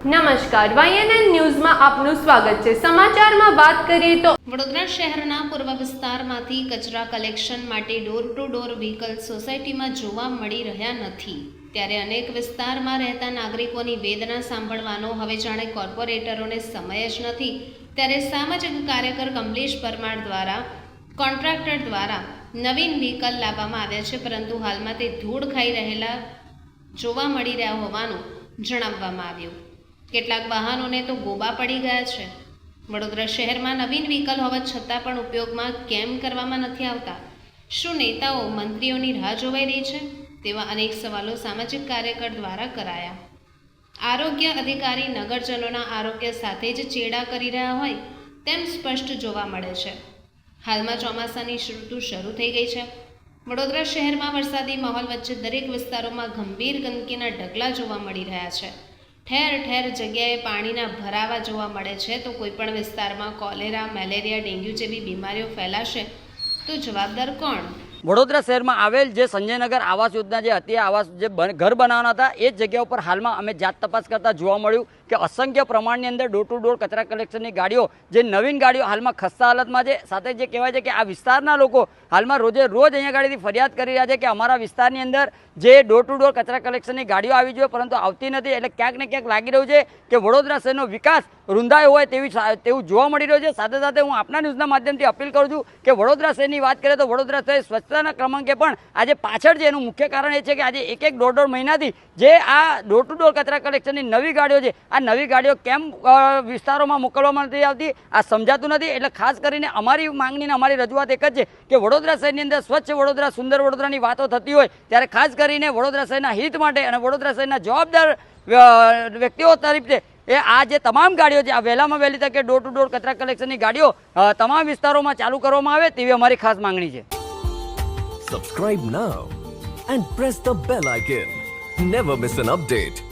નમસ્કાર, YNN ન્યૂઝમાં આપનું સ્વાગત છે। સમાચારમાં વાત કરીએ તો વડોદરા શહેરના પૂર્વ વિસ્તારમાંથી કચરા કલેક્શન માટે ડોર ટુ ડોર વ્હીકલ સોસાયટીમાં જોવા મળી રહ્યા નથી, ત્યારે અનેક વિસ્તારમાં રહેતા નાગરિકોની વેદના સાંભળવાનો હવે જાણે કોર્પોરેટરોને સમય જ નથી। ત્યારે સામાજિક કાર્યકર કમલેશ પરમાર દ્વારા કોન્ટ્રાક્ટર દ્વારા નવીન વ્હીકલ લાવવામાં આવ્યા છે, પરંતુ હાલમાં તે ધૂળ ખાઈ રહેલા જોવા મળી રહ્યા હોવાનું જણાવવામાં આવ્યું। કેટલાક વાહનોને તો ગોબા પડી ગયા છે। વડોદરા શહેરમાં નવીન વ્હીકલ હોવા છતાં પણ ઉપયોગમાં કેમ કરવામાં નથી આવતા? શું નેતાઓ મંત્રીઓની રાહ જોવાઈ રહી છે? તેવા અનેક સવાલો સામાજિક કાર્યકર દ્વારા કરાયા। આરોગ્ય અધિકારી નગરજનોના આરોગ્ય સાથે જ ચેડા કરી રહ્યા હોય તેમ સ્પષ્ટ જોવા મળે છે। હાલમાં ચોમાસાની ઋતુ શરૂ થઈ ગઈ છે। વડોદરા શહેરમાં વરસાદી માહોલ વચ્ચે દરેક વિસ્તારોમાં ગંભીર ગંદકીના ઢગલા જોવા મળી રહ્યા છે। ઠેર ઠેર જગ્યાએ પાણીના ભરાવા જોવા મળે છે, તો કોઈપણ વિસ્તારમાં કોલેરા, મેલેરિયા, ડેન્ગ્યુ જેવી બીમારીઓ ફેલાશે તો જવાબદાર કોણ? વડોદરા શહેરમાં આવેલ જે સંજયનગર આવાસ યોજના જે હતી, આવાસ જે ઘર બનાવવાના હતા, એ જ જગ્યા ઉપર હાલમાં અમે જાત તપાસ કરતા જોવા મળ્યું કે અસંખ્ય પ્રમાણની અંદર ડોર ટુ ડોર કચરા કલેક્શનની ગાડીઓ, જે નવીન ગાડીઓ હાલમાં ખસ્તા હાલતમાં છે। સાથે જે કહેવાય છે કે આ વિસ્તારના લોકો હાલમાં રોજે રોજ અહીંયા ગાડીથી ફરિયાદ કરી રહ્યા છે કે અમારા વિસ્તારની અંદર જે ડોર ટુ ડોર કચરા કલેક્શનની ગાડીઓ આવી જોઈએ પરંતુ આવતી નથી। એટલે ક્યાંક ને ક્યાંક લાગી રહ્યું છે કે વડોદરા શહેરનો વિકાસ રૂંધાયો હોય તેવું જોવા મળી રહ્યું છે। સાથે સાથે હું આપના ન્યૂઝના માધ્યમથી અપીલ કરું છું કે વડોદરા શહેરની વાત કરીએ તો વડોદરા શહેર સ્વચ્છતાના ક્રમાંકે પણ આજે પાછળ છે। એનું મુખ્ય કારણ એ છે કે આજે એક દોઢ મહિનાથી જે આ ડોર ટુ ડોર કચરા કલેક્શનની નવી ગાડીઓ છે, આ નવી ગાડીઓ કેમ વિસ્તારોમાં મોકલવામાં નથી આવતી આ સમજાતું નથી। એટલે ખાસ કરીને અમારી માંગણીને અમારી રજૂઆત એક જ છે કે વડોદરા શહેરની અંદર સ્વચ્છ વડોદરા, સુંદર વડોદરાની વાતો થતી હોય ત્યારે ખાસ કરીને વડોદરા શહેરના હિત માટે અને વડોદરા શહેરના જવાબદાર વ્યક્તિઓ તરફથી એ આ જે તમામ ગાડીઓ છે આ વહેલામાં વહેલી તકે ડોર ટુ ડોર કચરા કલેક્શનની ગાડીઓ તમામ વિસ્તારોમાં ચાલુ કરવામાં આવે તેવી અમારી ખાસ માંગણી છે। Subscribe now and press the bell icon. Never miss an update.